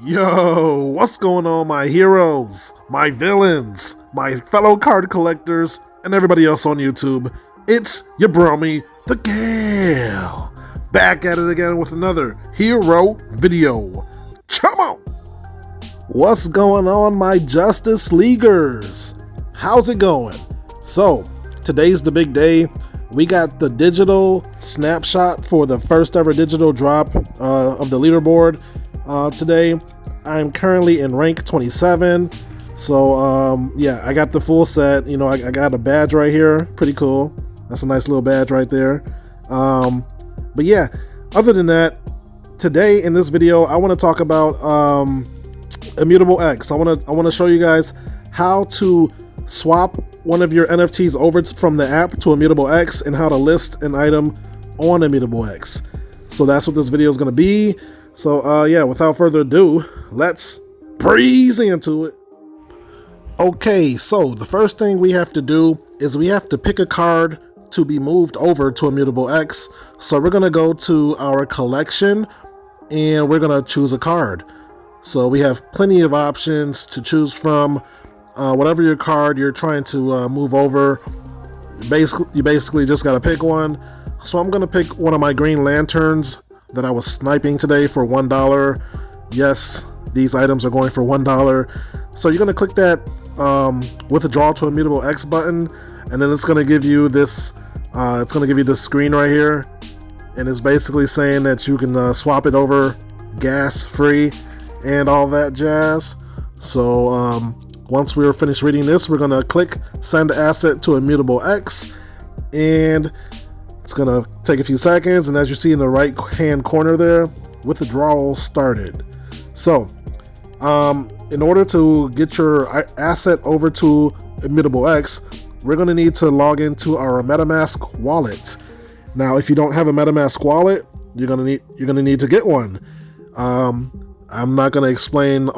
Yo, what's going on, my heroes, my villains, my fellow card collectors, and everybody else on YouTube? It's your bromie, the Gale, back at it again with another hero video. Come on! What's going on, my Justice Leaguers? How's it going? So, today's the big day. We got the digital snapshot for the first ever digital drop of the leaderboard today. I'm currently in rank 27. So, yeah, I got the full set. You know, I got a badge right here. Pretty cool. That's a nice little badge right there. But yeah, other than that, today in this video, I want to talk about Immutable X. I want to show you guys how to swap one of your NFTs over from the app to Immutable X and how to list an item on Immutable X. So that's what this video is going to be. So yeah, without further ado, let's breeze into it. Okay, so the first thing we have to do is we have to pick a card to be moved over to Immutable X. So we're going to go to our collection and we're going to choose a card. So we have plenty of options to choose from. Whatever your card you're trying to move over, you basically just got to pick one. So I'm going to pick one of my green lanterns that I was sniping today for $1. Yes, these items are going for $1. So you're going to click that withdraw to Immutable X button, and then it's going to give you this screen right here, and it's basically saying that you can swap it over gas free and all that jazz. So once we're finished reading this, we're going to click send asset to Immutable X, and it's going to take a few seconds, and as you see in the right hand corner there, withdrawal started. So in order to get your asset over to Immutable X, we're going to need to log into our MetaMask wallet. Now, if you don't have a MetaMask wallet, you're going to need to get one. I'm not going to explain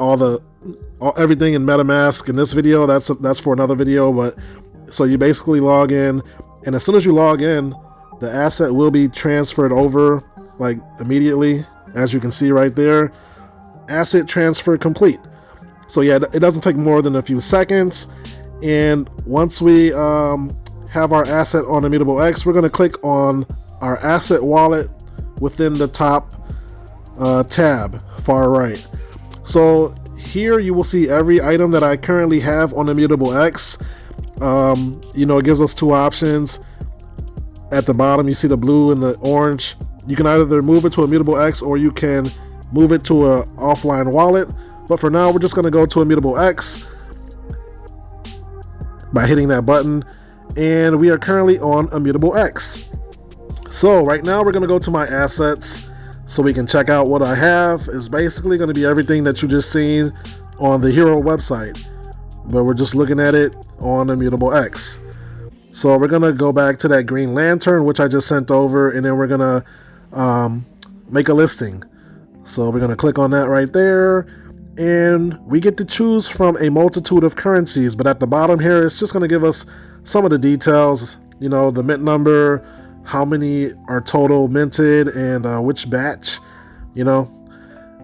everything in MetaMask in this video. That's for another video. But so you basically log in, and as soon as you log in, the asset will be transferred over like immediately, as you can see right there. Asset transfer complete. So yeah, it doesn't take more than a few seconds. And once we have our asset on Immutable X, we're going to click on our asset wallet within the top tab, far right. So here you will see every item that I currently have on Immutable X. You know, it gives us two options. At the bottom, you see the blue and the orange. You can either move it to Immutable X or you can move it to an offline wallet. But for now, we're just going to go to Immutable X by hitting that button. And we are currently on Immutable X. So right now, we're going to go to my assets so we can check out what I have. It's basically going to be everything that you just seen on the Hero website, but we're just looking at it on Immutable X. So we're going to go back to that green lantern, which I just sent over, and then we're going to make a listing. So we're going to click on that right there, and we get to choose from a multitude of currencies. But at the bottom here, it's just going to give us some of the details, you know, the mint number, how many are total minted, and which batch, you know.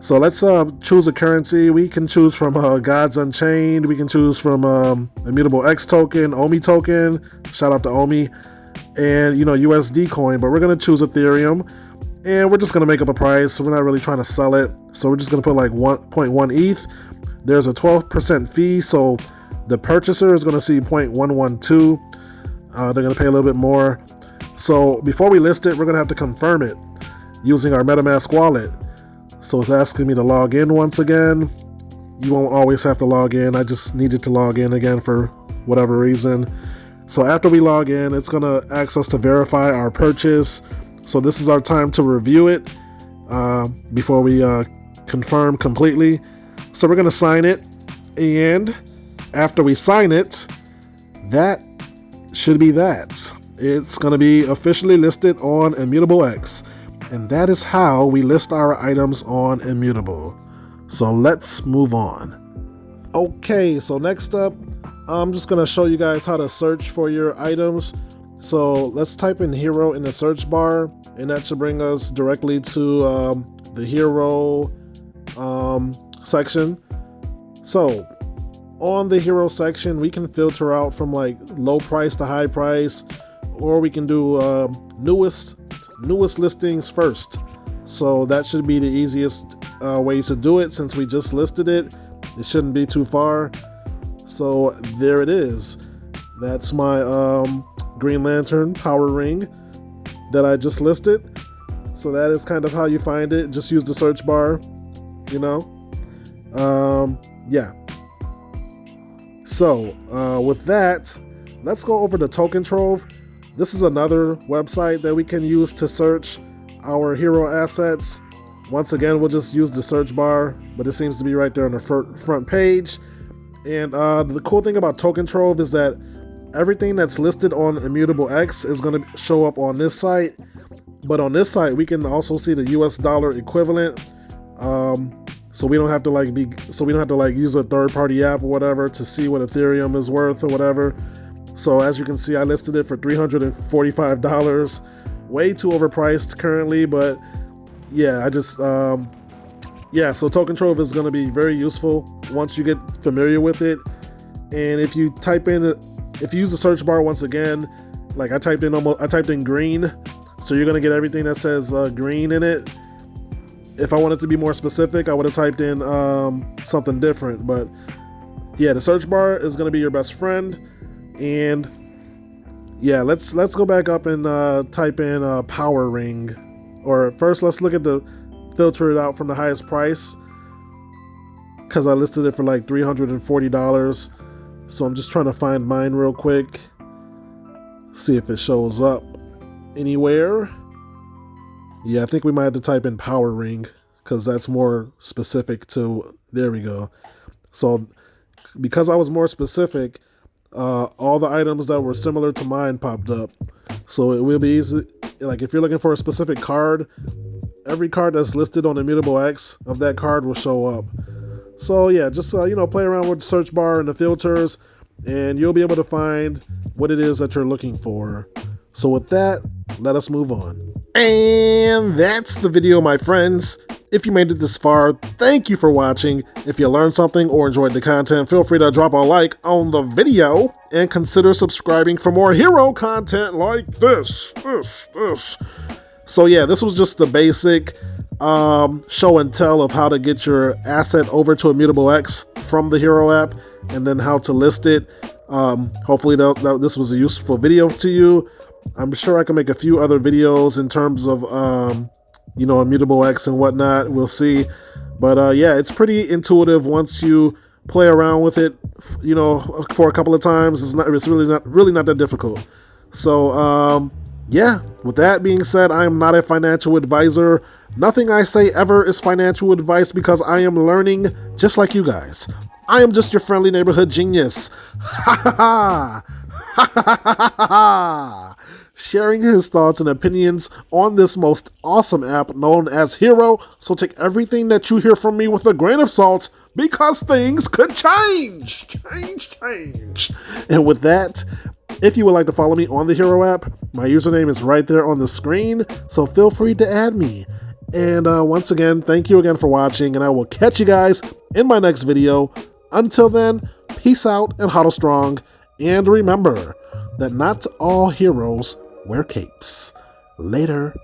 So let's choose a currency. We can choose from Gods Unchained. We can choose from Immutable X token, OMI token. Shout out to OMI. And, you know, USD coin. But we're going to choose Ethereum. And we're just going to make up a price. So we're not really trying to sell it. So we're just going to put like 1.1 ETH. There's a 12% fee. So the purchaser is going to see 0.112. They're going to pay a little bit more. So before we list it, we're going to have to confirm it using our MetaMask wallet. So it's asking me to log in once again. You won't always have to log in. I just needed to log in again for whatever reason. So after we log in, it's going to ask us to verify our purchase. So this is our time to review it before we confirm completely. So we're going to sign it. And after we sign it, that should be that. It's going to be officially listed on Immutable X. And that is how we list our items on Immutable. So let's move on. Okay, so next up, I'm just going to show you guys how to search for your items. So let's type in Hero in the search bar, and that should bring us directly to the Hero section. So on the hero section, we can filter out from like low price to high price, or we can do newest listings first. So that should be the easiest way to do it, since we just listed it. It shouldn't be too far. So there it is. That's my Green Lantern power ring that I just listed. So that is kind of how you find it. Just use the search bar, you know. Yeah. So with that, let's go over to Token Trove. This is another website that we can use to search our hero assets. Once again, we'll just use the search bar, but it seems to be right there on the front page. And the cool thing about Token Trove is that everything that's listed on Immutable X is going to show up on this site. But on this site, we can also see the US dollar equivalent. So we don't have to like use a third-party app or whatever to see what Ethereum is worth or whatever. So as you can see, I listed it for $345. Way too overpriced currently, but yeah, I just yeah, so Token Trove is going to be very useful once you get familiar with it. And if you use the search bar once again, like I typed in green, so you're going to get everything that says green in it. If I wanted to be more specific, I would have typed in something different. But yeah, the search bar is going to be your best friend. And yeah, let's go back up and type in power ring. Or first, let's look at filter it out from the highest price, because I listed it for like $340. So I'm just trying to find mine real quick, see if it shows up anywhere. Yeah, I think we might have to type in power ring, because that's more specific to, there we go. So because I was more specific, all the items that were similar to mine popped up. So it will be easy, like if you're looking for a specific card, every card that's listed on Immutable X of that card will show up. So yeah, just play around with the search bar and the filters, and you'll be able to find what it is that you're looking for. So with that, let us move on. And that's the video, my friends. If you made it this far, thank you for watching. If you learned something or enjoyed the content, feel free to drop a like on the video and consider subscribing for more hero content like this. So yeah, this was just the basic show and tell of how to get your asset over to Immutable X from the hero app, and then how to list it. Hopefully this was a useful video to you. I'm sure I can make a few other videos in terms of Immutable X and whatnot. We'll see. But yeah, it's pretty intuitive once you play around with it, for a couple of times. It's really not that difficult. So yeah, with that being said, I am not a financial advisor. Nothing I say ever is financial advice, because I am learning just like you guys. I am just your friendly neighborhood genius. Ha ha ha! Ha ha ha ha ha! Sharing his thoughts and opinions on this most awesome app known as Hero. So take everything that you hear from me with a grain of salt, because things could change. And with that, if you would like to follow me on the Hero app, my username is right there on the screen, so feel free to add me. And once again, thank you again for watching, and I will catch you guys in my next video. Until then, peace out and hodl strong, and remember that not all heroes wear capes. Later.